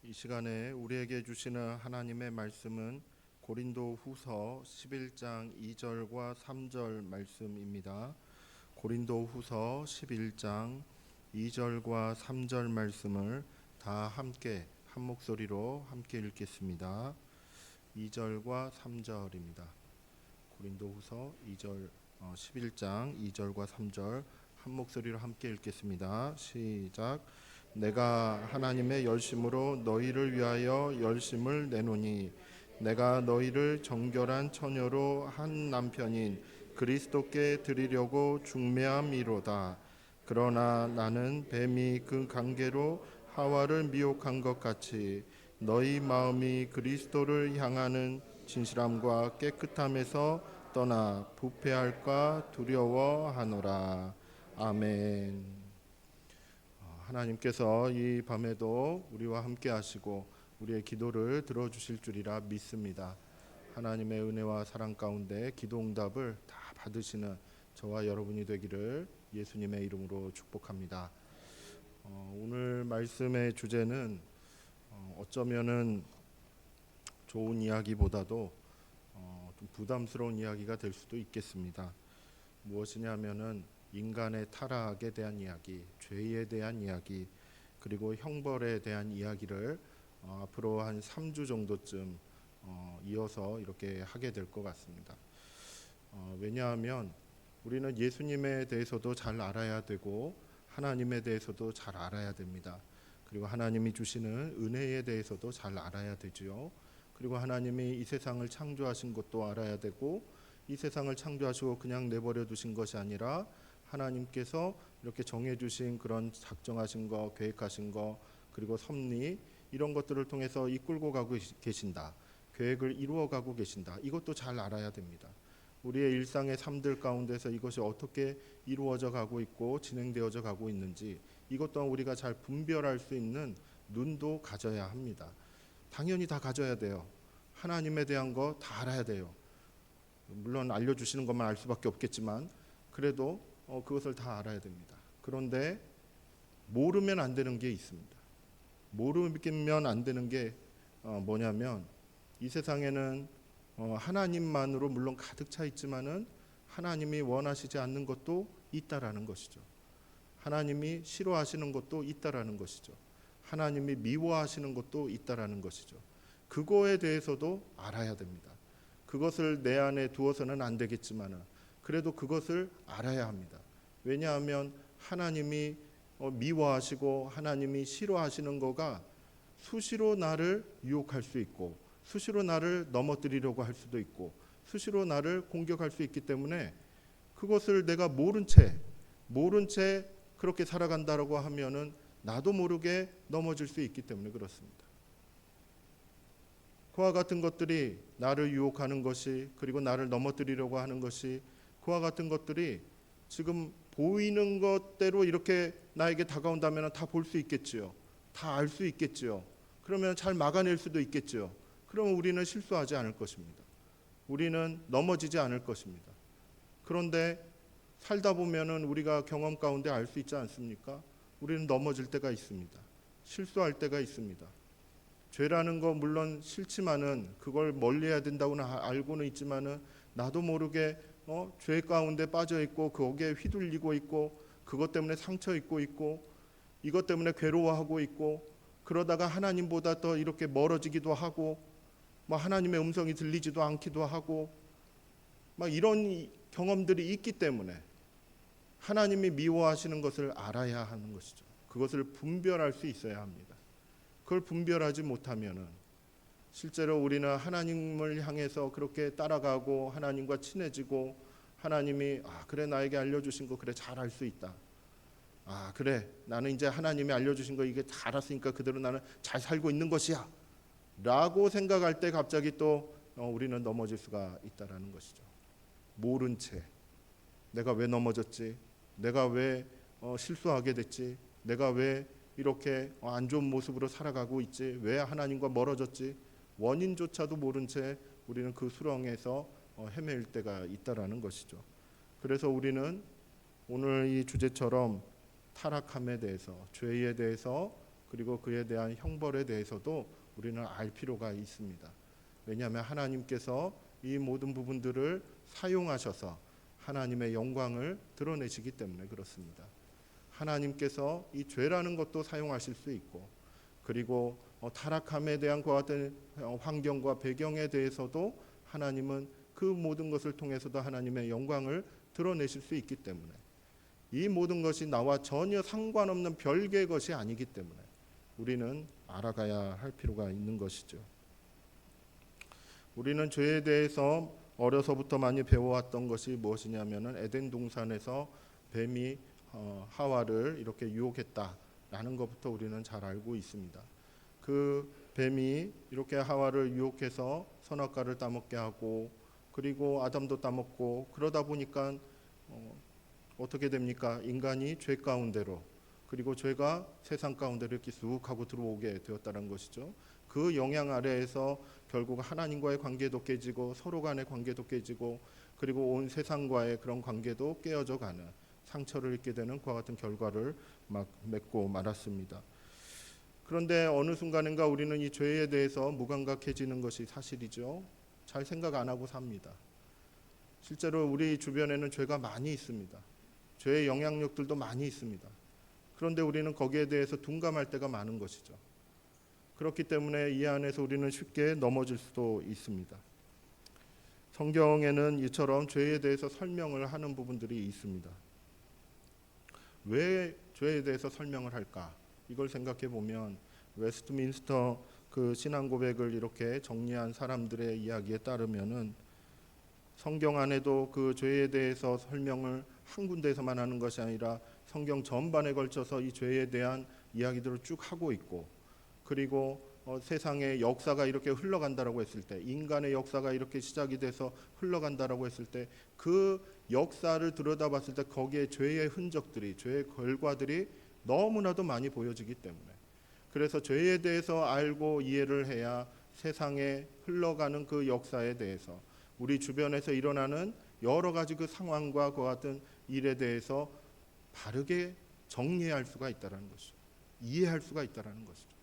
이 시간에 우리에게 주시는 하나님의 말씀은 고린도후서 11장 2절과 3절 말씀입니다. 고린도후서 11장 2절과 3절 말씀을 다 함께 한 목소리로 함께 읽겠습니다. 2절과 3절입니다. 고린도후서 11장 2절과 3절 한 목소리로 함께 읽겠습니다. 시작. 내가 하나님의 열심으로 너희를 위하여 열심을 내노니 내가 너희를 정결한 처녀로 한 남편인 그리스도께 드리려고 중매함이로다. 그러나 나는 뱀이 그 관계로 하와를 미혹한 것 같이 너희 마음이 그리스도를 향하는 진실함과 깨끗함에서 떠나 부패할까 두려워하노라. 아멘. 하나님께서 이 밤에도 우리와 함께 하시고 우리의 기도를 들어주실 줄이라 믿습니다. 하나님의 은혜와 사랑 가운데 기도 응답을 다 받으시는 저와 여러분이 되기를 예수님의 이름으로 축복합니다. 오늘 말씀의 주제는 어쩌면은 좋은 이야기보다도 좀 부담스러운 이야기가 될 수도 있겠습니다. 무엇이냐면은 인간의 타락에 대한 이야기, 죄에 대한 이야기, 그리고 형벌에 대한 이야기를 앞으로 한 3주 정도쯤 이어서 이렇게 하게 될 것 같습니다. 왜냐하면 우리는 예수님에 대해서도 잘 알아야 되고 하나님에 대해서도 잘 알아야 됩니다. 그리고 하나님이 주시는 은혜에 대해서도 잘 알아야 되지요. 그리고 하나님이 이 세상을 창조하신 것도 알아야 되고 이 세상을 창조하시고 그냥 내버려 두신 것이 아니라 하나님께서 이렇게 정해주신 그런 작정하신 거, 계획하신 거, 그리고 섭리 이런 것들을 통해서 이끌고 가고 계신다. 계획을 이루어가고 계신다. 이것도 잘 알아야 됩니다. 우리의 일상의 삶들 가운데서 이것이 어떻게 이루어져 가고 있고 진행되어져 가고 있는지 이것 또한 우리가 잘 분별할 수 있는 눈도 가져야 합니다. 당연히 다 가져야 돼요. 하나님에 대한 거 다 알아야 돼요. 물론 알려주시는 것만 알 수밖에 없겠지만 그래도 그것을 다 알아야 됩니다. 그런데 모르면 안 되는 게 있습니다. 모르면 안 되는 게 뭐냐면 이 세상에는 하나님만으로 물론 가득 차 있지만은 하나님이 원하시지 않는 것도 있다라는 것이죠. 하나님이 싫어하시는 것도 있다라는 것이죠. 하나님이 미워하시는 것도 있다라는 것이죠. 그거에 대해서도 알아야 됩니다. 그것을 내 안에 두어서는 안 되겠지만은 그래도 그것을 알아야 합니다. 왜냐하면 하나님이 미워하시고 하나님이 싫어하시는 거가 수시로 나를 유혹할 수 있고 수시로 나를 넘어뜨리려고 할 수도 있고 수시로 나를 공격할 수 있기 때문에 그것을 내가 모른 채 그렇게 살아간다라고 하면은 나도 모르게 넘어질 수 있기 때문에 그렇습니다. 그와 같은 것들이 나를 유혹하는 것이 그리고 나를 넘어뜨리려고 하는 것이 그와 같은 것들이 지금 보이는 것대로 이렇게 나에게 다가온다면 다 볼 수 있겠지요. 다 알 수 있겠지요. 그러면 잘 막아낼 수도 있겠지요. 그러면 우리는 실수하지 않을 것입니다. 우리는 넘어지지 않을 것입니다. 그런데 살다 보면은 우리가 경험 가운데 알 수 있지 않습니까? 우리는 넘어질 때가 있습니다. 실수할 때가 있습니다. 죄라는 거 물론 싫지만은 그걸 멀리해야 된다고는 알고는 있지만은 나도 모르게 죄 가운데 빠져 있고 거기에 휘둘리고 있고 그것 때문에 상처 입고 있고 이것 때문에 괴로워하고 있고 그러다가 하나님보다 더 이렇게 멀어지기도 하고 뭐 하나님의 음성이 들리지도 않기도 하고 막 이런 경험들이 있기 때문에 하나님이 미워하시는 것을 알아야 하는 것이죠. 그것을 분별할 수 있어야 합니다. 그걸 분별하지 못하면은 실제로 우리는 하나님을 향해서 그렇게 따라가고 하나님과 친해지고 하나님이 그래 나에게 알려주신 거 그래 잘 알 수 있다. 그래 나는 이제 하나님이 알려주신 거 이게 다 알았으니까 그대로 나는 잘 살고 있는 것이야 라고 생각할 때 갑자기 또 우리는 넘어질 수가 있다라는 것이죠. 모른 채 내가 왜 넘어졌지, 내가 왜 실수하게 됐지, 내가 왜 이렇게 안 좋은 모습으로 살아가고 있지, 왜 하나님과 멀어졌지, 원인조차도 모른 채 우리는 그 수렁에서 헤매일 때가 있다라는 것이죠. 그래서 우리는 오늘 이 주제처럼 타락함에 대해서 죄에 대해서 그리고 그에 대한 형벌에 대해서도 우리는 알 필요가 있습니다. 왜냐하면 하나님께서 이 모든 부분들을 사용하셔서 하나님의 영광을 드러내시기 때문에 그렇습니다. 하나님께서 이 죄라는 것도 사용하실 수 있고, 그리고 타락함에 대한 그와 같은 환경과 배경에 대해서도 하나님은 그 모든 것을 통해서도 하나님의 영광을 드러내실 수 있기 때문에, 이 모든 것이 나와 전혀 상관없는 별개의 것이 아니기 때문에 우리는 알아가야 할 필요가 있는 것이죠. 우리는 죄에 대해서 어려서부터 많이 배워왔던 것이 무엇이냐면은 에덴 동산에서 뱀이 하와를 이렇게 유혹했다라는 것부터 우리는 잘 알고 있습니다. 그 뱀이 이렇게 하와를 유혹해서 선악과를 따먹게 하고, 그리고 아담도 따먹고, 그러다 보니까 어떻게 됩니까? 인간이 죄 가운데로, 그리고 죄가 세상 가운데로 이렇게 쑥 하고 들어오게 되었다는 것이죠. 그 영향 아래에서 결국 하나님과의 관계도 깨지고, 서로 간의 관계도 깨지고, 그리고 온 세상과의 그런 관계도 깨어져 가는, 상처를 입게 되는 그와 같은 결과를 막 맺고 말았습니다. 그런데 어느 순간인가 우리는 이 죄에 대해서 무감각해지는 것이 사실이죠. 잘 생각 안 하고 삽니다. 실제로 우리 주변에는 죄가 많이 있습니다. 죄의 영향력들도 많이 있습니다. 그런데 우리는 거기에 대해서 둔감할 때가 많은 것이죠. 그렇기 때문에 이 안에서 우리는 쉽게 넘어질 수도 있습니다. 성경에는 이처럼 죄에 대해서 설명을 하는 부분들이 있습니다. 왜 죄에 대해서 설명을 할까? 이걸 생각해 보면 웨스트민스터 그 신앙 고백을 이렇게 정리한 사람들의 이야기에 따르면은, 성경 안에도 그 죄에 대해서 설명을 한 군데에서만 하는 것이 아니라 성경 전반에 걸쳐서 이 죄에 대한 이야기들을 쭉 하고 있고, 그리고 세상의 역사가 이렇게 흘러간다라고 했을 때, 인간의 역사가 이렇게 시작이 돼서 흘러간다라고 했을 때, 그 역사를 들여다봤을 때 거기에 죄의 흔적들이, 죄의 결과들이 너무나도 많이 보여지기 때문에, 그래서 죄에 대해서 알고 이해를 해야 세상에 흘러가는 그 역사에 대해서, 우리 주변에서 일어나는 여러 가지 그 상황과 그와 같은 일에 대해서 바르게 정리할 수가 있다는 것이죠. 이해할 수가 있다는 것이죠.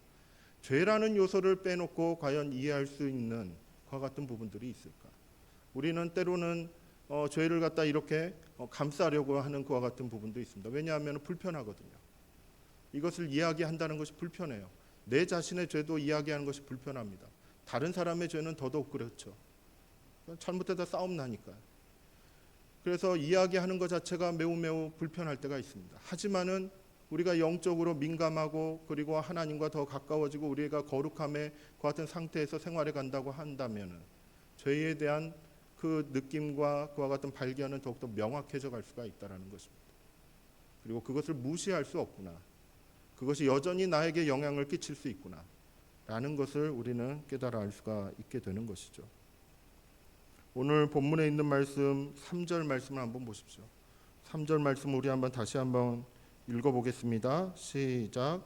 죄라는 요소를 빼놓고 과연 이해할 수 있는 그와 같은 부분들이 있을까? 우리는 때로는 죄를 갖다 이렇게 감싸려고 하는 그와 같은 부분도 있습니다. 왜냐하면 불편하거든요. 이것을 이야기한다는 것이 불편해요. 내 자신의 죄도 이야기하는 것이 불편합니다. 다른 사람의 죄는 더더욱 그렇죠. 잘못해서 싸움 나니까. 그래서 이야기하는 것 자체가 매우 불편할 때가 있습니다. 하지만은 우리가 영적으로 민감하고, 그리고 하나님과 더 가까워지고 우리가 거룩함의 그 같은 상태에서 생활해 간다고 한다면은 죄에 대한 그 느낌과 그와 같은 발견은 더욱더 명확해져 갈 수가 있다라는 것입니다. 그리고 그것을 무시할 수 없구나. 그것이 여전히 나에게 영향을 끼칠 수 있구나 라는 것을 우리는 깨달아 알 수가 있게 되는 것이죠. 오늘 본문에 있는 말씀 3절 말씀을 한번 보십시오. 3절 말씀 우리 다시 한번 읽어보겠습니다. 시작.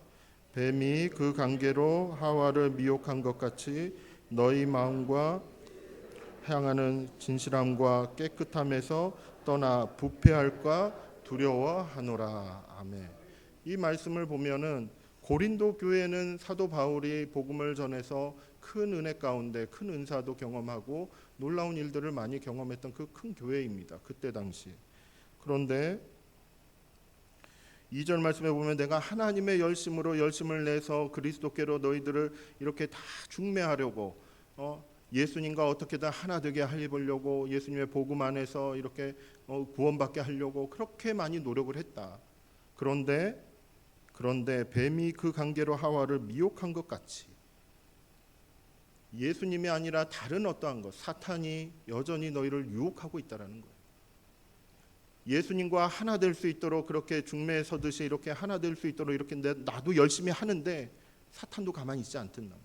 뱀이 그 관계로 하와를 미혹한 것 같이 너희 마음과 향하는 진실함과 깨끗함에서 떠나 부패할까 두려워하노라. 아멘. 이 말씀을 보면은 고린도 교회는 사도 바울이 복음을 전해서 큰 은혜 가운데 큰 은사도 경험하고 놀라운 일들을 많이 경험했던 그 큰 교회입니다. 그때 당시. 그런데 2절 말씀에 보면 내가 하나님의 열심을 내서 그리스도께로 너희들을 이렇게 다 중매하려고 예수님과 어떻게든 하나 되게 하려고, 예수님의 복음 안에서 이렇게 구원받게 하려고 그렇게 많이 노력을 했다. 그런데 뱀이 그 관계로 하와를 미혹한 것 같이 예수님이 아니라 다른 어떠한 것, 사탄이 여전히 너희를 유혹하고 있다라는 거예요. 예수님과 하나 될 수 있도록 그렇게 중매에 서듯이 이렇게 하나 될 수 있도록 이렇게 나도 열심히 하는데 사탄도 가만히 있지 않던 나무.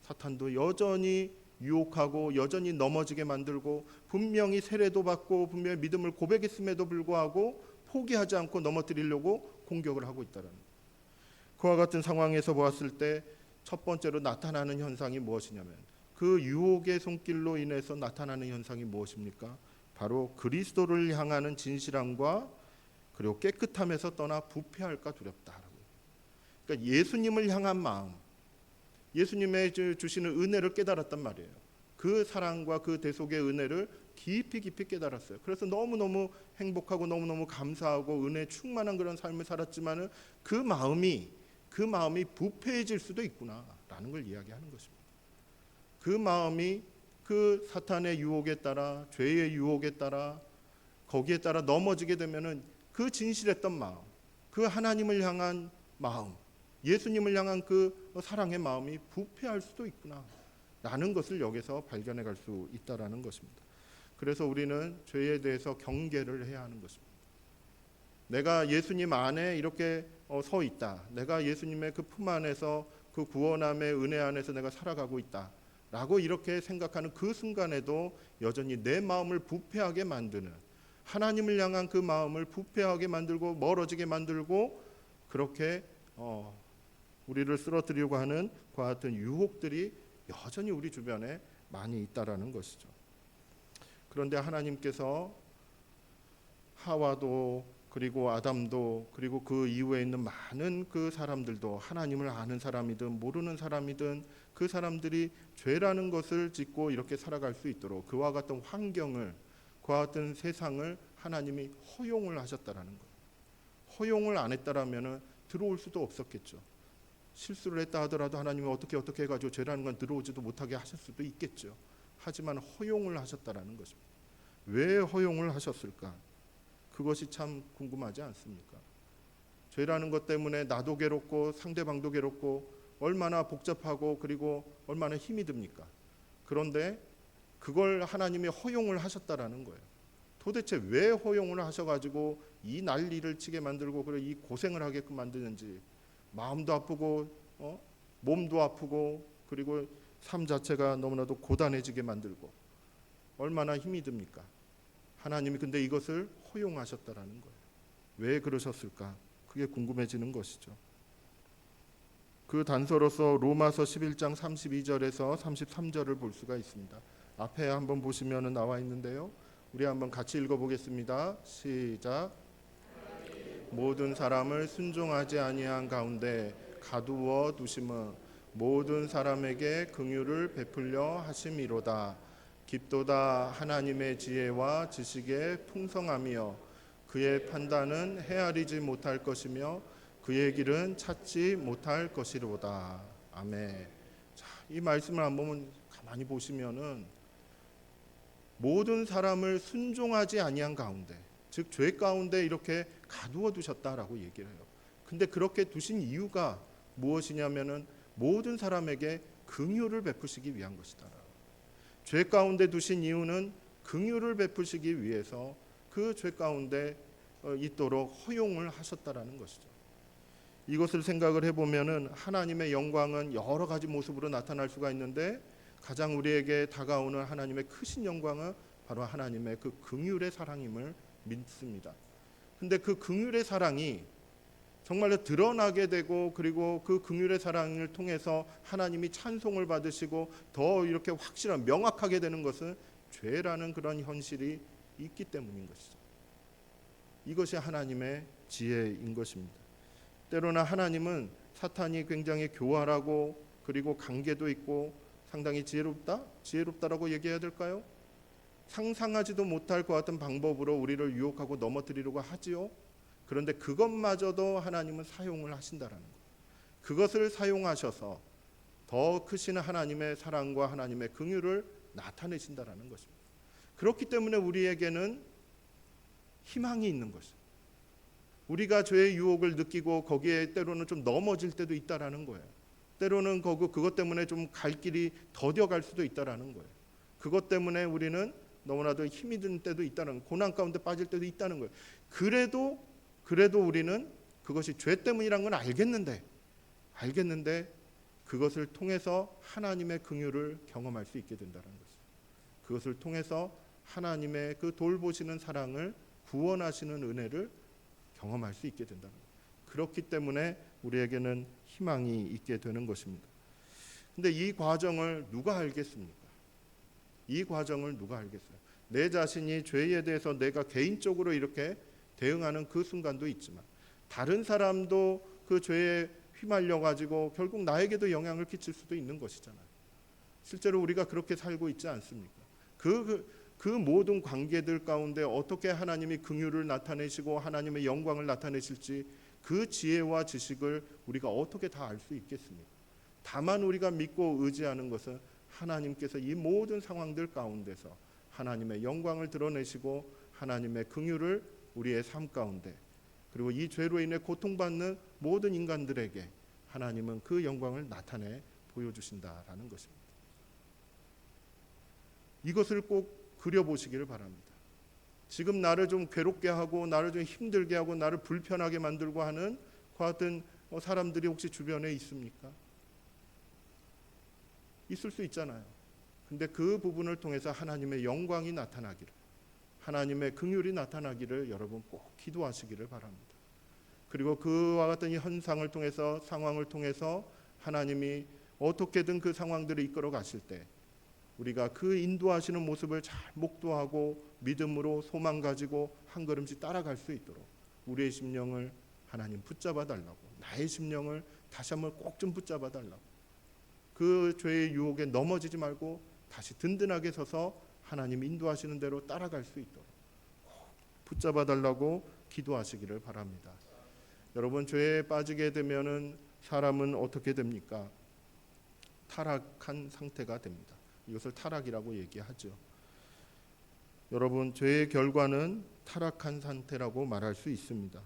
사탄도 여전히 유혹하고 여전히 넘어지게 만들고, 분명히 세례도 받고 분명히 믿음을 고백했음에도 불구하고 포기하지 않고 넘어뜨리려고 공격을 하고 있다는 거예요. 그와 같은 상황에서 보았을 때 첫 번째로 나타나는 현상이 무엇이냐면, 그 유혹의 손길로 인해서 나타나는 현상이 무엇입니까? 바로 그리스도를 향하는 진실함과 그리고 깨끗함에서 떠나 부패할까 두렵다. 그러니까 예수님을 향한 마음, 예수님의 주시는 은혜를 깨달았단 말이에요. 그 사랑과 그 대속의 은혜를 깊이 깨달았어요. 그래서 너무너무 행복하고 너무너무 감사하고 은혜 충만한 그런 삶을 살았지만은 그 마음이 부패해질 수도 있구나라는 걸 이야기하는 것입니다. 그 마음이 그 사탄의 유혹에 따라, 죄의 유혹에 따라, 거기에 따라 넘어지게 되면은 그 진실했던 마음, 그 하나님을 향한 마음, 예수님을 향한 그 사랑의 마음이 부패할 수도 있구나라는 것을 여기서 발견해 갈 수 있다라는 것입니다. 그래서 우리는 죄에 대해서 경계를 해야 하는 것입니다. 내가 예수님 안에 이렇게 서 있다. 내가 예수님의 그 품 안에서 그 구원함의 은혜 안에서 내가 살아가고 있다. 라고 이렇게 생각하는 그 순간에도 여전히 내 마음을 부패하게 만드는, 하나님을 향한 그 마음을 부패하게 만들고 멀어지게 만들고 그렇게 우리를 쓰러뜨리려고 하는 그와 같은 유혹들이 여전히 우리 주변에 많이 있다라는 것이죠. 그런데 하나님께서 하와도 그리고 아담도 그리고 그 이후에 있는 많은 그 사람들도, 하나님을 아는 사람이든 모르는 사람이든 그 사람들이 죄라는 것을 짓고 이렇게 살아갈 수 있도록 그와 같은 환경을, 그와 같은 세상을 하나님이 허용을 하셨다라는 거예요. 허용을 안 했다라면은 들어올 수도 없었겠죠. 실수를 했다 하더라도 하나님이 어떻게 해가지고 죄라는 건 들어오지도 못하게 하실 수도 있겠죠. 하지만 허용을 하셨다라는 것입니다. 왜 허용을 하셨을까? 그것이 참 궁금하지 않습니까? 죄라는 것 때문에 나도 괴롭고 상대방도 괴롭고 얼마나 복잡하고 그리고 얼마나 힘이 듭니까? 그런데 그걸 하나님이 허용을 하셨다라는 거예요. 도대체 왜 허용을 하셔가지고 이 난리를 치게 만들고 그래 이 고생을 하게끔 만드는지, 마음도 아프고 몸도 아프고 그리고 삶 자체가 너무나도 고단해지게 만들고 얼마나 힘이 듭니까? 하나님이 근데 이것을 허용하셨다라는 거예요. 왜 그러셨을까? 그게 궁금해지는 것이죠. 그 단서로서 로마서 11장 32절에서 33절을 볼 수가 있습니다. 앞에 한번 보시면 나와 있는데요. 우리 한번 같이 읽어보겠습니다. 시작. 모든 사람을 순종하지 아니한 가운데 가두어 두심은 모든 사람에게 긍휼을 베풀려 하심이로다. 깊도다 하나님의 지혜와 지식의 풍성함이여 그의 판단은 헤아리지 못할 것이며 그의 길은 찾지 못할 것이로다. 아멘. 자, 이 말씀을 한번 가만히 보시면은 모든 사람을 순종하지 아니한 가운데, 즉 죄 가운데 이렇게 가두어 두셨다라고 얘기를 해요. 근데 그렇게 두신 이유가 무엇이냐면은 모든 사람에게 긍휼을 베푸시기 위한 것이다. 죄 가운데 두신 이유는 긍휼을 베푸시기 위해서 그 죄 가운데 있도록 허용을 하셨다라는 것이죠. 이것을 생각을 해보면은 하나님의 영광은 여러 가지 모습으로 나타날 수가 있는데 가장 우리에게 다가오는 하나님의 크신 영광은 바로 하나님의 그 긍휼의 사랑임을 믿습니다. 근데 그 긍휼의 사랑이 정말로 드러나게 되고 그리고 그 긍휼의 사랑을 통해서 하나님이 찬송을 받으시고 더 이렇게 확실한 명확하게 되는 것은 죄라는 그런 현실이 있기 때문인 것이죠. 이것이 하나님의 지혜인 것입니다. 때로나 하나님은 사탄이 굉장히 교활하고 그리고 관계도 있고 상당히 지혜롭다라고 얘기해야 될까요? 상상하지도 못할 것 같은 방법으로 우리를 유혹하고 넘어뜨리려고 하지요. 그런데 그것마저도 하나님은 사용을 하신다라는 거예요. 그것을 사용하셔서 더 크신 하나님의 사랑과 하나님의 긍휼을 나타내신다라는 것입니다. 그렇기 때문에 우리에게는 희망이 있는 것이죠. 우리가 죄의 유혹을 느끼고 거기에 때로는 좀 넘어질 때도 있다라는 거예요. 때로는 그것 때문에 좀 갈 길이 더뎌갈 수도 있다라는 거예요. 그것 때문에 우리는 너무나도 힘이 든 때도 있다는, 고난 가운데 빠질 때도 있다는 거예요. 그래도 우리는 그것이 죄 때문이란 건 알겠는데 그것을 통해서 하나님의 긍휼을 경험할 수 있게 된다는 거죠. 그것을 통해서 하나님의 그 돌보시는 사랑을, 구원하시는 은혜를 경험할 수 있게 된다는 거예요. 그렇기 때문에 우리에게는 희망이 있게 되는 것입니다. 근데 이 과정을 누가 알겠습니까? 이 과정을 누가 알겠어요? 내 자신이 죄에 대해서 내가 개인적으로 이렇게 대응하는 그 순간도 있지만 다른 사람도 그 죄에 휘말려 가지고 결국 나에게도 영향을 끼칠 수도 있는 것이잖아요. 실제로 우리가 그렇게 살고 있지 않습니까? 그 모든 관계들 가운데 어떻게 하나님이 긍휼을 나타내시고 하나님의 영광을 나타내실지 그 지혜와 지식을 우리가 어떻게 다 알 수 있겠습니까? 다만 우리가 믿고 의지하는 것은 하나님께서 이 모든 상황들 가운데서 하나님의 영광을 드러내시고 하나님의 긍휼을 우리의 삶 가운데, 그리고 이 죄로 인해 고통받는 모든 인간들에게 하나님은 그 영광을 나타내 보여주신다라는 것입니다. 이것을 꼭 그려보시기를 바랍니다. 지금 나를 좀 괴롭게 하고 나를 좀 힘들게 하고 나를 불편하게 만들고 하는 그 같은 사람들이 혹시 주변에 있습니까? 있을 수 있잖아요. 근데 그 부분을 통해서 하나님의 영광이 나타나기를, 하나님의 긍휼이 나타나기를 여러분 꼭 기도하시기를 바랍니다. 그리고 그와 같은 이 현상을 통해서, 상황을 통해서 하나님이 어떻게든 그 상황들을 이끌어 가실 때 우리가 그 인도하시는 모습을 잘 목도하고 믿음으로 소망 가지고 한 걸음씩 따라갈 수 있도록 우리의 심령을 하나님 붙잡아 달라고, 나의 심령을 다시 한번 꼭 좀 붙잡아 달라고, 그 죄의 유혹에 넘어지지 말고 다시 든든하게 서서 하나님 인도하시는 대로 따라갈 수 있도록 꼭 붙잡아 달라고 기도하시기를 바랍니다. 여러분, 죄에 빠지게 되면은 사람은 어떻게 됩니까? 타락한 상태가 됩니다. 이것을 타락이라고 얘기하죠. 여러분, 죄의 결과는 타락한 상태라고 말할 수 있습니다.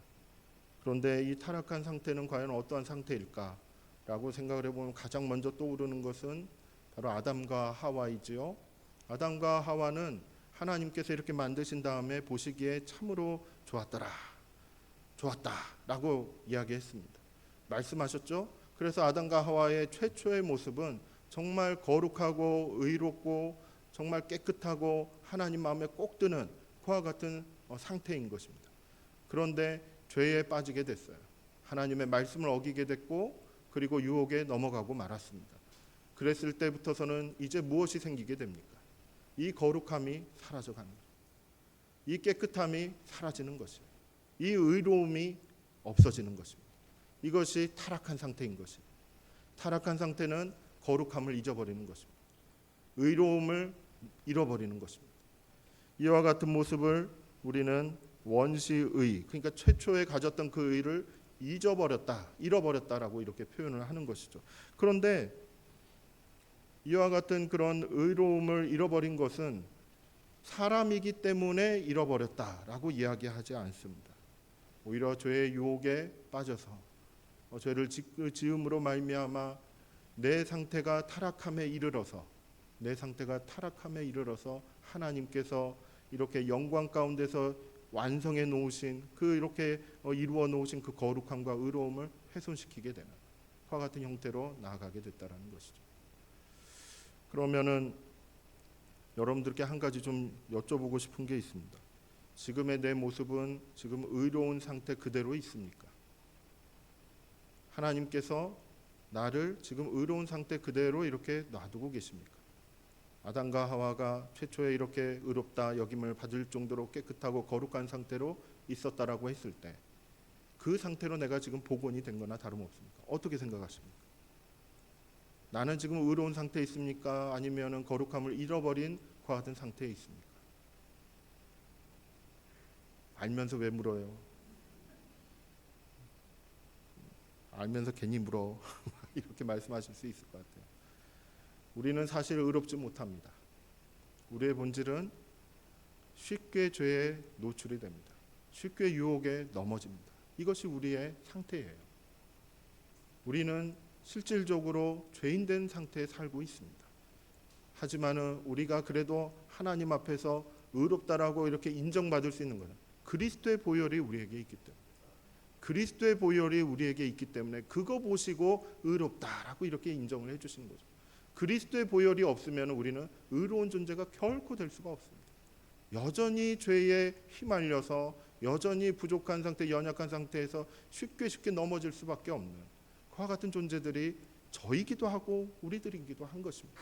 그런데 이 타락한 상태는 과연 어떠한 상태일까라고 생각을 해보면 가장 먼저 떠오르는 것은 바로 아담과 하와이지요. 아담과 하와는 하나님께서 이렇게 만드신 다음에 보시기에 참으로 좋았다라고 이야기했습니다. 말씀하셨죠? 그래서 아담과 하와의 최초의 모습은 정말 거룩하고 의롭고 정말 깨끗하고 하나님 마음에 꼭 드는 그와 같은 상태인 것입니다. 그런데 죄에 빠지게 됐어요. 하나님의 말씀을 어기게 됐고 그리고 유혹에 넘어가고 말았습니다. 그랬을 때부터서는 이제 무엇이 생기게 됩니까? 이 거룩함이 사라져가는 거예요. 이 깨끗함이 사라지는 것이에요. 이 의로움이 없어지는 것입니다. 이것이 타락한 상태인 것이에요. 타락한 상태는 거룩함을 잊어버리는 것입니다. 의로움을 잃어버리는 것입니다. 이와 같은 모습을 우리는 원시의, 그러니까 최초에 가졌던 그 의를 잃어버렸다라고 이렇게 표현을 하는 것이죠. 그런데 이와 같은 그런 의로움을 잃어버린 것은 사람이기 때문에 잃어버렸다라고 이야기하지 않습니다. 오히려 죄의 유혹에 빠져서 죄를 지음으로 말미암아 내 상태가 타락함에 이르러서 하나님께서 이렇게 영광 가운데서 완성해 놓으신 그 이렇게 이루어 놓으신 그 거룩함과 의로움을 훼손시키게 되는 그와 같은 형태로 나아가게 됐다라는 것이죠. 그러면은 여러분들께 한 가지 좀 여쭤보고 싶은 게 있습니다. 지금의 내 모습은 지금 의로운 상태 그대로 있습니까? 하나님께서 나를 지금 의로운 상태 그대로 이렇게 놔두고 계십니까? 아담과 하와가 최초에 이렇게 의롭다 여김을 받을 정도로 깨끗하고 거룩한 상태로 있었다라고 했을 때 그 상태로 내가 지금 복원이 된 거나 다름없습니까? 어떻게 생각하십니까? 나는 지금 의로운 상태에 있습니까? 아니면 거룩함을 잃어버린 그와 같은 상태에 있습니까? 알면서 왜 물어요? 알면서 괜히 물어. 이렇게 말씀하실 수 있을 것 같아요. 우리는 사실 의롭지 못합니다. 우리의 본질은 쉽게 죄에 노출이 됩니다. 쉽게 유혹에 넘어집니다. 이것이 우리의 상태예요. 우리는 실질적으로 죄인된 상태에 살고 있습니다. 하지만은 우리가 그래도 하나님 앞에서 의롭다라고 이렇게 인정받을 수 있는 것은 그리스도의 보혈이 우리에게 있기 때문에, 그리스도의 보혈이 우리에게 있기 때문에 그거 보시고 의롭다라고 이렇게 인정을 해주시는 거죠. 그리스도의 보혈이 없으면 우리는 의로운 존재가 결코 될 수가 없습니다. 여전히 죄에 휘말려서 여전히 부족한 상태, 연약한 상태에서 쉽게 넘어질 수밖에 없는 그와 같은 존재들이 저이기도 하고 우리들이기도 한 것입니다.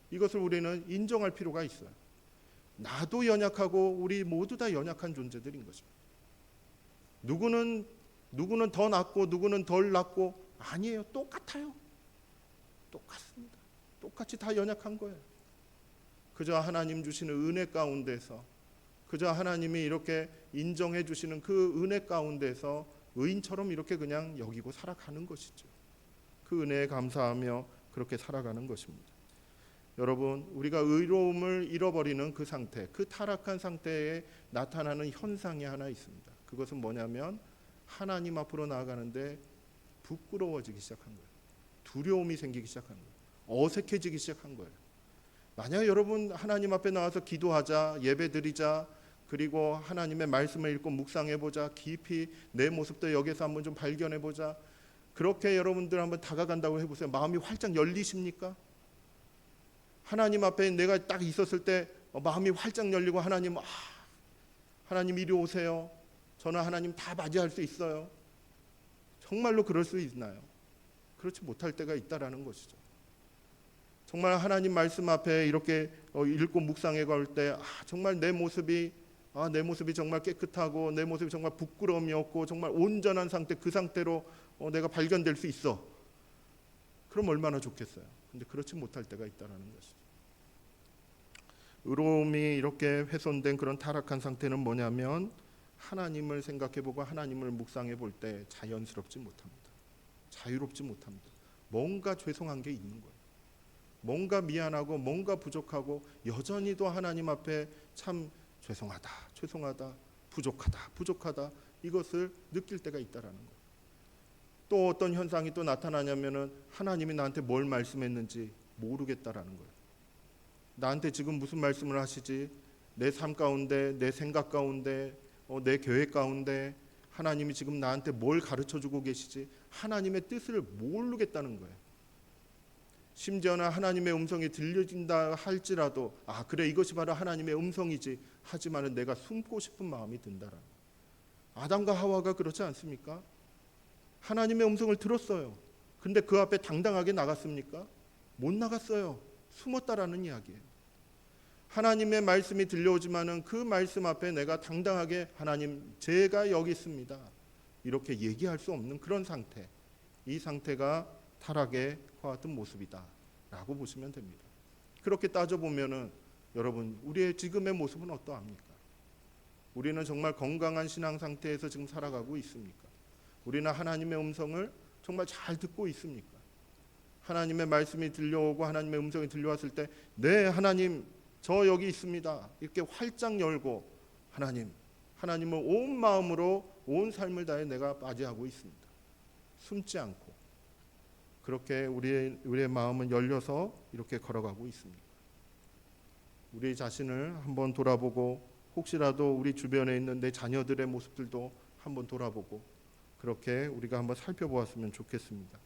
이것을 우리는 인정할 필요가 있어요. 나도 연약하고 우리 모두 다 연약한 존재들인 것입니다. 누구는 더 낫고 누구는 덜 낫고 아니에요. 똑같아요. 똑같습니다. 똑같이 다 연약한 거예요. 그저 하나님 주시는 은혜 가운데서, 그저 하나님이 이렇게 인정해 주시는 그 은혜 가운데서 의인처럼 이렇게 그냥 여기고 살아가는 것이죠. 그 은혜에 감사하며 그렇게 살아가는 것입니다. 여러분, 우리가 의로움을 잃어버리는 그 상태, 그 타락한 상태에 나타나는 현상이 하나 있습니다. 그것은 뭐냐면 하나님 앞으로 나아가는데 부끄러워지기 시작한 거예요. 두려움이 생기기 시작한 거예요. 어색해지기 시작한 거예요. 만약 여러분 하나님 앞에 나와서 기도하자, 예배드리자, 그리고 하나님의 말씀을 읽고 묵상해보자, 깊이 내 모습도 여기서 한번 좀 발견해보자, 그렇게 여러분들 한번 다가간다고 해보세요. 마음이 활짝 열리십니까? 하나님 앞에 내가 딱 있었을 때 마음이 활짝 열리고 하나님 이리 오세요. 저는 하나님 다 맞이할 수 있어요. 정말로 그럴 수 있나요? 그렇지 못할 때가 있다라는 것이죠. 정말 하나님 말씀 앞에 이렇게 읽고 묵상해 갈 때 정말 내 모습이 정말 깨끗하고 내 모습이 정말 부끄러움이 없고 정말 온전한 상태, 그 상태로 내가 발견될 수 있어. 그럼 얼마나 좋겠어요. 근데 그렇지 못할 때가 있다라는 것이죠. 의로움이 이렇게 훼손된 그런 타락한 상태는 뭐냐면 하나님을 생각해보고 하나님을 묵상해 볼 때 자연스럽지 못합니다. 자유롭지 못합니다. 뭔가 죄송한 게 있는 거예요. 뭔가 미안하고 뭔가 부족하고 여전히도 하나님 앞에 참 죄송하다, 부족하다 이것을 느낄 때가 있다라는 거예요. 또 어떤 현상이 또 나타나냐면은 하나님이 나한테 뭘 말씀했는지 모르겠다라는 거예요. 나한테 지금 무슨 말씀을 하시지? 내 삶 가운데, 내 생각 가운데, 내 계획 가운데 하나님이 지금 나한테 뭘 가르쳐주고 계시지? 하나님의 뜻을 모르겠다는 거예요. 심지어는 하나님의 음성이 들려진다 할지라도 그래 이것이 바로 하나님의 음성이지 하지만은 내가 숨고 싶은 마음이 든다라는 거예요. 아담과 하와가 그렇지 않습니까? 하나님의 음성을 들었어요. 근데 그 앞에 당당하게 나갔습니까? 못 나갔어요. 숨었다라는 이야기예요. 하나님의 말씀이 들려오지만은 그 말씀 앞에 내가 당당하게 하나님 제가 여기 있습니다. 이렇게 얘기할 수 없는 그런 상태. 이 상태가 타락의 과 같은 모습이다 라고 보시면 됩니다. 그렇게 따져보면은 여러분 우리의 지금의 모습은 어떠합니까? 우리는 정말 건강한 신앙 상태에서 지금 살아가고 있습니까? 우리는 하나님의 음성을 정말 잘 듣고 있습니까? 하나님의 말씀이 들려오고 하나님의 음성이 들려왔을 때 네 하나님 저 여기 있습니다 이렇게 활짝 열고 하나님을 온 마음으로 온 삶을 다해 내가 맞이하고 있습니다. 숨지 않고 그렇게 우리의 마음은 열려서 이렇게 걸어가고 있습니다. 우리 자신을 한번 돌아보고 혹시라도 우리 주변에 있는 내 자녀들의 모습들도 한번 돌아보고 그렇게 우리가 한번 살펴보았으면 좋겠습니다.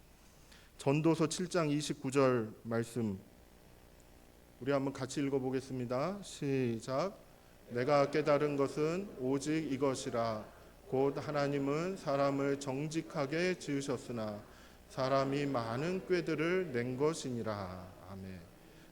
전도서 7장 29절 말씀 우리 한번 같이 읽어보겠습니다. 시작. 내가 깨달은 것은 오직 이것이라 곧 하나님은 사람을 정직하게 지으셨으나 사람이 많은 꾀들을 낸 것이니라. 아멘.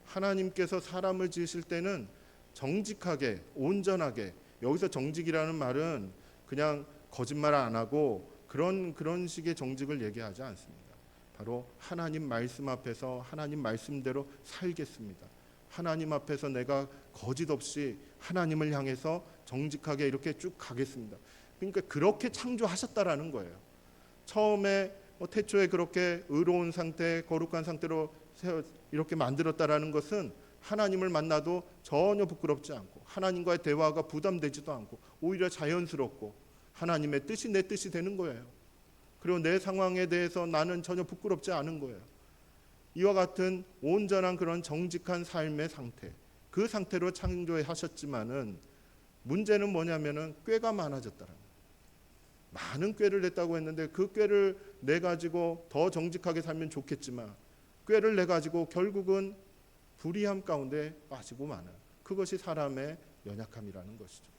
하나님께서 사람을 지으실 때는 정직하게 온전하게, 여기서 정직이라는 말은 그냥 거짓말 안 하고 그런 식의 정직을 얘기하지 않습니다. 바로 하나님 말씀 앞에서 하나님 말씀대로 살겠습니다. 하나님 앞에서 내가 거짓 없이 하나님을 향해서 정직하게 이렇게 쭉 가겠습니다. 그러니까 그렇게 창조하셨다라는 거예요. 처음에 태초에 그렇게 의로운 상태, 거룩한 상태로 이렇게 만들었다라는 것은 하나님을 만나도 전혀 부끄럽지 않고 하나님과의 대화가 부담되지도 않고 오히려 자연스럽고 하나님의 뜻이 내 뜻이 되는 거예요. 그리고 내 상황에 대해서 나는 전혀 부끄럽지 않은 거예요. 이와 같은 온전한 그런 정직한 삶의 상태, 그 상태로 창조하셨지만은 문제는 뭐냐면은 꾀가 많아졌다라는 거예요. 많은 꾀를 냈다고 했는데 그 꾀를 내 가지고 더 정직하게 살면 좋겠지만 꾀를 내 가지고 결국은 불의함 가운데 빠지고 마는 그것이 사람의 연약함이라는 것이죠.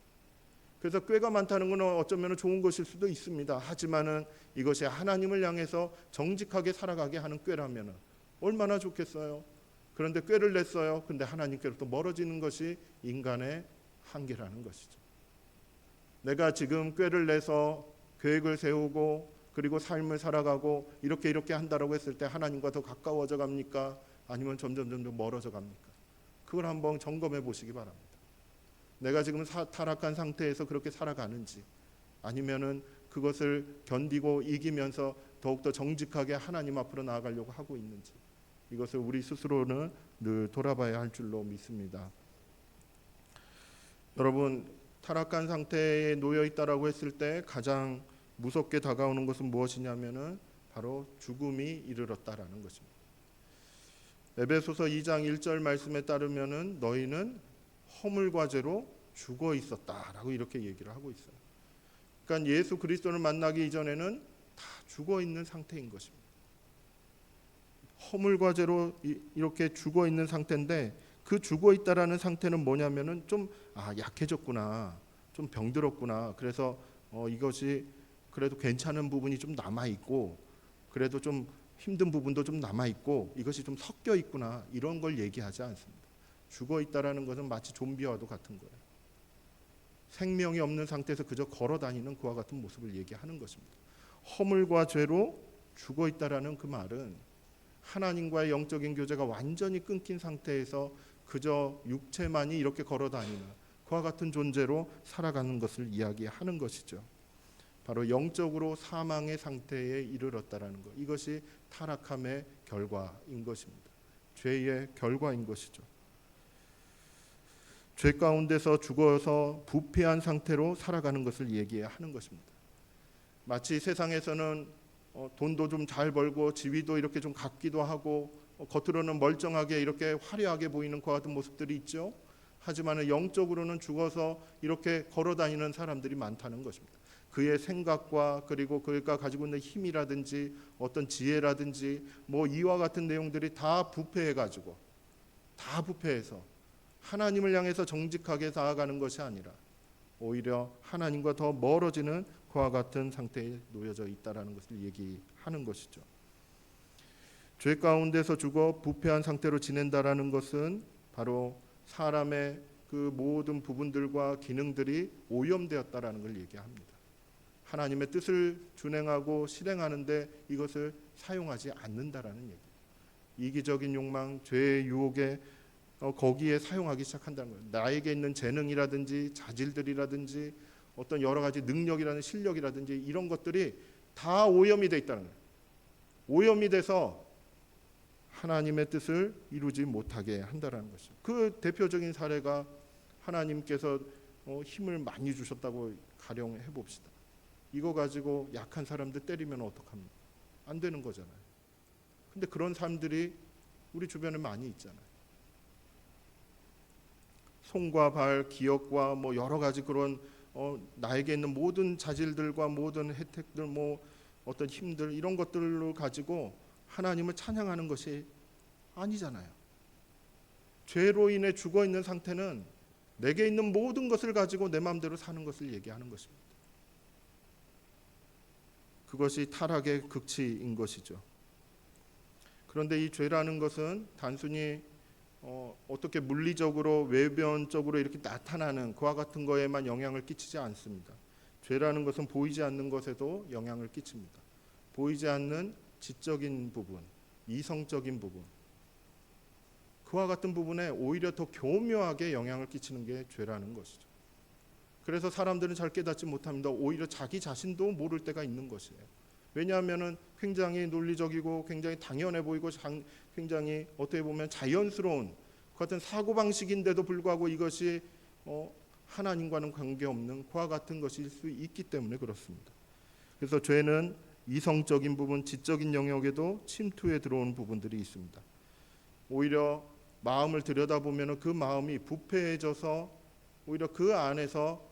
그래서 꾀가 많다는 것은 어쩌면 좋은 것일 수도 있습니다. 하지만은 이것이 하나님을 향해서 정직하게 살아가게 하는 꾀라면은 얼마나 좋겠어요. 그런데 꾀를 냈어요. 근데 하나님께로부터 멀어지는 것이 인간의 한계라는 것이죠. 내가 지금 꾀를 내서 계획을 세우고 그리고 삶을 살아가고 이렇게 한다라고 했을 때 하나님과 더 가까워져 갑니까? 아니면 점점 멀어져 갑니까? 그걸 한번 점검해 보시기 바랍니다. 내가 지금 타락한 상태에서 그렇게 살아가는지, 아니면은 그것을 견디고 이기면서 더욱더 정직하게 하나님 앞으로 나아가려고 하고 있는지, 이것을 우리 스스로는 늘 돌아봐야 할 줄로 믿습니다. 여러분, 타락한 상태에 놓여 있다라고 했을 때 가장 무섭게 다가오는 것은 무엇이냐면은 바로 죽음이 이르렀다라는 것입니다. 에베소서 2장 1절 말씀에 따르면은 너희는 허물과 죄로 죽어 있었다라고 이렇게 얘기를 하고 있어요. 그러니까 예수 그리스도를 만나기 이전에는 다 죽어 있는 상태인 것입니다. 허물과 죄로 이렇게 죽어 있는 상태인데, 그 죽어 있다라는 상태는 뭐냐면은 좀 약해졌구나, 좀 병들었구나. 그래서 이것이 그래도 괜찮은 부분이 좀 남아 있고, 그래도 좀 힘든 부분도 좀 남아 있고, 이것이 좀 섞여 있구나, 이런 걸 얘기하지 않습니다. 죽어 있다라는 것은 마치 좀비와도 같은 거예요. 생명이 없는 상태에서 그저 걸어 다니는 그와 같은 모습을 얘기하는 것입니다. 허물과 죄로 죽어 있다라는 그 말은 하나님과의 영적인 교제가 완전히 끊긴 상태에서 그저 육체만이 이렇게 걸어 다니는 그와 같은 존재로 살아가는 것을 이야기하는 것이죠. 바로 영적으로 사망의 상태에 이르렀다라는 것, 이것이 타락함의 결과인 것입니다. 죄의 결과인 것이죠. 죄 가운데서 죽어서 부패한 상태로 살아가는 것을 얘기하는 것입니다. 마치 세상에서는 돈도 좀 잘 벌고 지위도 이렇게 좀 갖기도 하고 겉으로는 멀쩡하게 이렇게 화려하게 보이는 것 같은 모습들이 있죠. 하지만 영적으로는 죽어서 이렇게 걸어다니는 사람들이 많다는 것입니다. 그의 생각과 그리고 그가 가지고 있는 힘이라든지 어떤 지혜라든지 뭐 이와 같은 내용들이 다 부패해가지고, 다 부패해서 하나님을 향해서 정직하게 나아가는 것이 아니라 오히려 하나님과 더 멀어지는 그와 같은 상태에 놓여져 있다라는 것을 얘기하는 것이죠. 죄 가운데서 죽어 부패한 상태로 지낸다라는 것은 바로 사람의 그 모든 부분들과 기능들이 오염되었다라는 걸 얘기합니다. 하나님의 뜻을 준행하고 실행하는데 이것을 사용하지 않는다라는 얘기. 이기적인 욕망, 죄의 유혹에 거기에 사용하기 시작한다는 거예요. 나에게 있는 재능이라든지 자질들이라든지 어떤 여러 가지 능력이라든지 실력이라든지 이런 것들이 다 오염이 돼 있다는 거예요. 오염이 돼서 하나님의 뜻을 이루지 못하게 한다는 것이죠. 그 대표적인 사례가 하나님께서 힘을 많이 주셨다고 가령해 봅시다. 이거 가지고 약한 사람들 때리면 어떡합니까? 안 되는 거잖아요. 근데 그런 사람들이 우리 주변에 많이 있잖아요. 손과 발, 기억과 뭐 여러 가지 그런 나에게 있는 모든 자질들과 모든 혜택들, 뭐 어떤 힘들, 이런 것들로 가지고 하나님을 찬양하는 것이 아니잖아요. 죄로 인해 죽어 있는 상태는 내게 있는 모든 것을 가지고 내 마음대로 사는 것을 얘기하는 것입니다. 그것이 타락의 극치인 것이죠. 그런데 이 죄라는 것은 단순히 어떻게 물리적으로 외변적으로 이렇게 나타나는 그와 같은 거에만 영향을 끼치지 않습니다. 죄라는 것은 보이지 않는 것에도 영향을 끼칩니다. 보이지 않는 지적인 부분, 이성적인 부분, 그와 같은 부분에 오히려 더 교묘하게 영향을 끼치는 게 죄라는 것이죠. 그래서 사람들은 잘 깨닫지 못합니다. 오히려 자기 자신도 모를 때가 있는 것이에요. 왜냐하면 굉장히 논리적이고 굉장히 당연해 보이고 굉장히 어떻게 보면 자연스러운 그 같은 사고방식인데도 불구하고 이것이 하나님과는 관계없는 그와 같은 것일 수 있기 때문에 그렇습니다. 그래서 죄는 이성적인 부분, 지적인 영역에도 침투해 들어오는 부분들이 있습니다. 오히려 마음을 들여다보면 그 마음이 부패해져서 오히려 그 안에서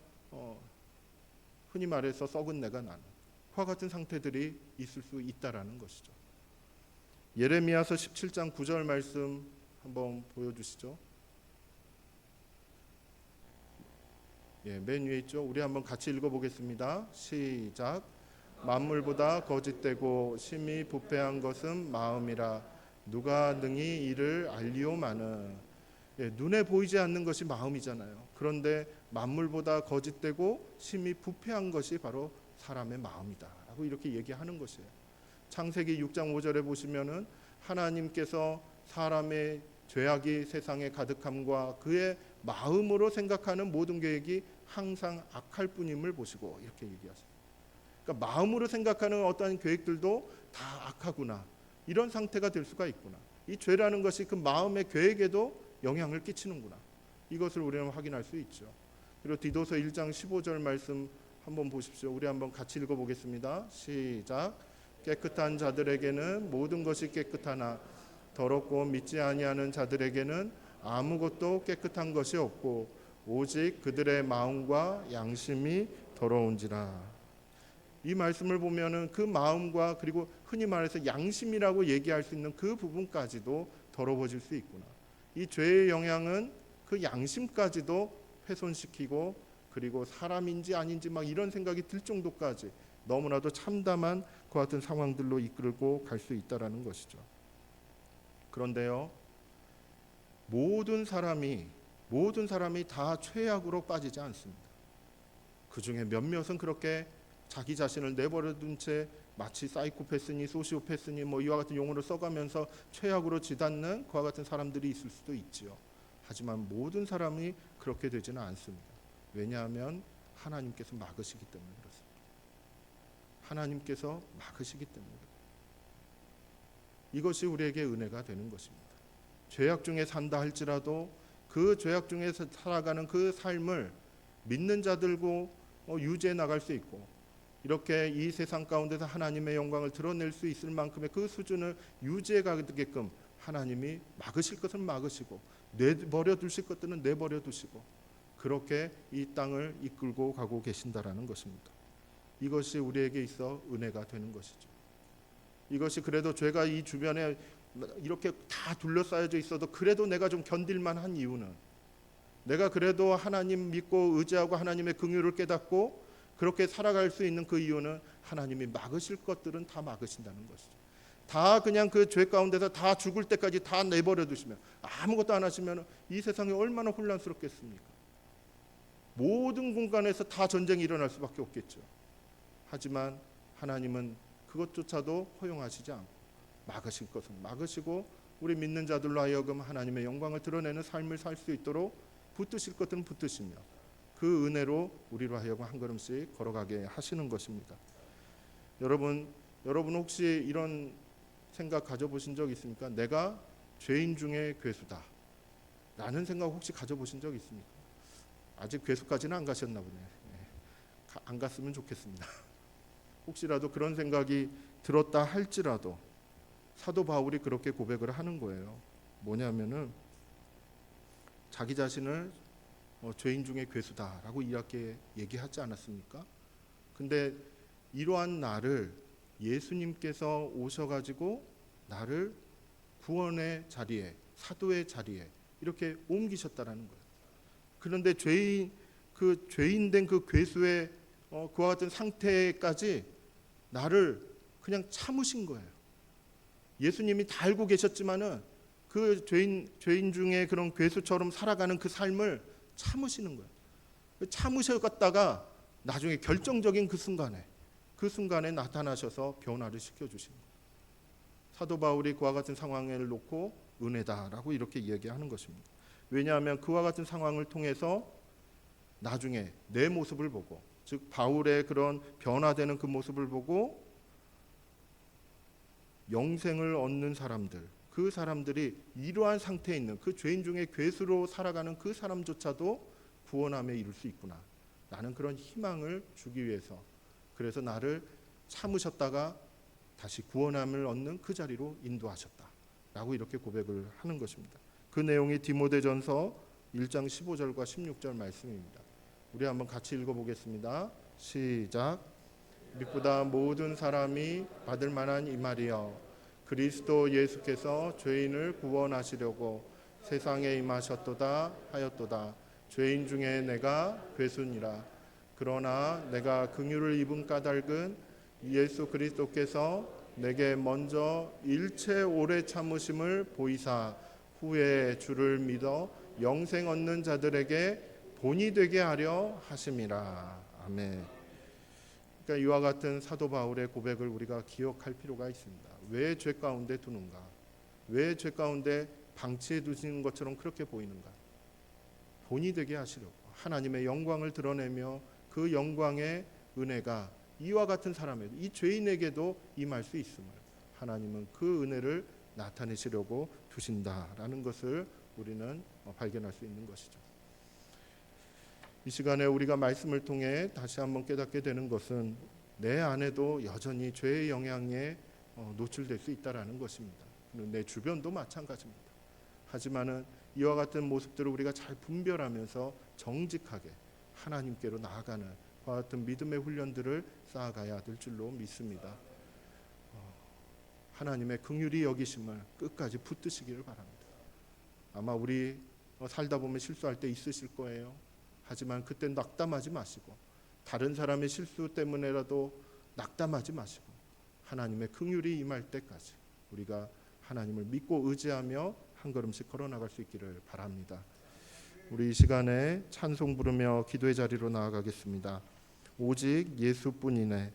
흔히 말해서 썩은 내가 나는 그와 같은 상태들이 있을 수 있다라는 것이죠. 예레미야서 17장 9절 말씀 한번 보여주시죠. 맨 위에 있죠. 우리 한번 같이 읽어보겠습니다. 시작. 만물보다 거짓되고 심히 부패한 것은 마음이라 누가 능히 이를 알리오마는. 눈에 보이지 않는 것이 마음이잖아요. 그런데 만물보다 거짓되고 심히 부패한 것이 바로 사람의 마음이다라고 라고 이렇게 얘기하는 것이에요. 창세기 6장 5절에 보시면은 하나님께서 사람의 죄악이 세상에 가득함과 그의 마음으로 생각하는 모든 계획이 항상 악할 뿐임을 보시고 이렇게 얘기하십니다. 그러니까 마음으로 생각하는 어떠한 계획들도 다 악하구나, 이런 상태가 될 수가 있구나, 이 죄라는 것이 그 마음의 계획에도 영향을 끼치는구나, 이것을 우리는 확인할 수 있죠. 그리고 디도서 1장 15절 말씀 한번 보십시오. 우리 한번 같이 읽어보겠습니다. 시작. 깨끗한 자들에게는 모든 것이 깨끗하나 더럽고 믿지 아니하는 자들에게는 아무것도 깨끗한 것이 없고 오직 그들의 마음과 양심이 더러운지라. 이 말씀을 보면은 그 마음과 그리고 흔히 말해서 양심이라고 얘기할 수 있는 그 부분까지도 더러워질 수 있구나. 이 죄의 영향은 그 양심까지도 훼손시키고 그리고 사람인지 아닌지 막 이런 생각이 들 정도까지 너무나도 참담한 그와 같은 상황들로 이끌고 갈 수 있다라는 것이죠. 그런데요, 모든 사람이 다 죄악으로 빠지지 않습니다. 그 중에 몇몇은 그렇게 자기 자신을 내버려둔 채 마치 사이코패스니 소시오패스니 뭐 이와 같은 용어를 써가면서 죄악으로 지닫는 그와 같은 사람들이 있을 수도 있지요. 하지만 모든 사람이 그렇게 되지는 않습니다. 왜냐하면 하나님께서 막으시기 때문에 그렇습니다. 하나님께서 막으시기 때문에 이것이 우리에게 은혜가 되는 것입니다. 죄악 중에 산다 할지라도 그 죄악 중에서 살아가는 그 삶을 믿는 자들고 유지해 나갈 수 있고 이렇게 이 세상 가운데서 하나님의 영광을 드러낼 수 있을 만큼의 그 수준을 유지해 가게끔 하나님이 막으실 것은 막으시고 내버려 두실 것들은 내버려 두시고 그렇게 이 땅을 이끌고 가고 계신다라는 것입니다. 이것이 우리에게 있어 은혜가 되는 것이죠. 이것이 그래도 죄가 이 주변에 이렇게 다 둘러싸여져 있어도 그래도 내가 좀 견딜만 한 이유는 내가 그래도 하나님 믿고 의지하고 하나님의 긍휼을 깨닫고 그렇게 살아갈 수 있는 그 이유는 하나님이 막으실 것들은 다 막으신다는 것이죠. 다 그냥 그 죄 가운데서 다 죽을 때까지 다 내버려 두시면 아무것도 안 하시면 이 세상이 얼마나 혼란스럽겠습니까? 모든 공간에서 다 전쟁이 일어날 수밖에 없겠죠. 하지만 하나님은 그것조차도 허용하시지 않고 막으실 것은 막으시고 우리 믿는 자들로 하여금 하나님의 영광을 드러내는 삶을 살 수 있도록 붙드실 것들은 붙드시며 그 은혜로 우리로 하여금 한 걸음씩 걸어가게 하시는 것입니다. 여러분 혹시 이런 생각 가져보신 적 있습니까? 내가 죄인 중에 괴수다 라는 생각 혹시 가져보신 적 있습니까? 아직 괴수까지는 안 가셨나 보네요. 안 갔으면 좋겠습니다. 혹시라도 그런 생각이 들었다 할지라도 사도 바울이 그렇게 고백을 하는 거예요. 뭐냐면은 자기 자신을 죄인 중에 괴수다라고 이렇게 얘기하지 않았습니까? 근데 이러한 나를 예수님께서 오셔가지고 나를 구원의 자리에 사도의 자리에 이렇게 옮기셨다라는 거예요. 그런데 죄인 된 그 괴수의 그와 같은 상태까지 나를 그냥 참으신 거예요. 예수님이 다 알고 계셨지만은 그 죄인 중에 그런 괴수처럼 살아가는 그 삶을 참으시는 거예요. 참으셨다가 나중에 결정적인 그 순간에 나타나셔서 변화를 시켜주시는 거예요. 사도 바울이 그와 같은 상황을 놓고 은혜다라고 이렇게 얘기하는 것입니다. 왜냐하면 그와 같은 상황을 통해서 나중에 내 모습을 보고 즉 바울의 그런 변화되는 그 모습을 보고 영생을 얻는 사람들 그 사람들이 이러한 상태에 있는 그 죄인 중에 괴수로 살아가는 그 사람조차도 구원함에 이룰 수 있구나 라는 그런 희망을 주기 위해서 그래서 나를 참으셨다가 다시 구원함을 얻는 그 자리로 인도하셨다라고 이렇게 고백을 하는 것입니다. 그 내용이 디모데전서 1장 15절과 16절 말씀입니다. 우리 한번 같이 읽어보겠습니다. 시작. 믿보다 모든 사람이 받을 만한 이 말이여 그리스도 예수께서 죄인을 구원하시려고 세상에 임하셨도다 하였도다. 죄인 중에 내가 괴수니라. 그러나 내가 긍휼을 입은 까닭은 예수 그리스도께서 내게 먼저 일체 오래 참으심을 보이사 후에 주를 믿어 영생 얻는 자들에게 본이 되게 하려 하심이라. 아멘. 그러니까 이와 같은 사도 바울의 고백을 우리가 기억할 필요가 있습니다. 왜 죄 가운데 두는가? 왜 죄 가운데 방치해 두시는 것처럼 그렇게 보이는가? 본이 되게 하시려고 하나님의 영광을 드러내며 그 영광의 은혜가 이와 같은 사람에게, 이 죄인에게도 임할 수 있음을 하나님은 그 은혜를 나타내시려고 두신다라는 것을 우리는 발견할 수 있는 것이죠. 이 시간에 우리가 말씀을 통해 다시 한번 깨닫게 되는 것은 내 안에도 여전히 죄의 영향에 노출될 수 있다라는 것입니다. 내 주변도 마찬가지입니다. 하지만은 이와 같은 모습들을 우리가 잘 분별하면서 정직하게 하나님께로 나아가는 그와 같은 믿음의 훈련들을 쌓아가야 될 줄로 믿습니다. 하나님의 긍휼히 여기심을 끝까지 붙드시기를 바랍니다. 아마 우리 살다 보면 실수할 때 있으실 거예요. 하지만 그때 낙담하지 마시고 다른 사람의 실수 때문에라도 낙담하지 마시고 하나님의 긍휼이 임할 때까지 우리가 하나님을 믿고 의지하며 한 걸음씩 걸어나갈 수 있기를 바랍니다. 우리 이 시간에 찬송 부르며 기도의 자리로 나아가겠습니다. 오직 예수뿐이네.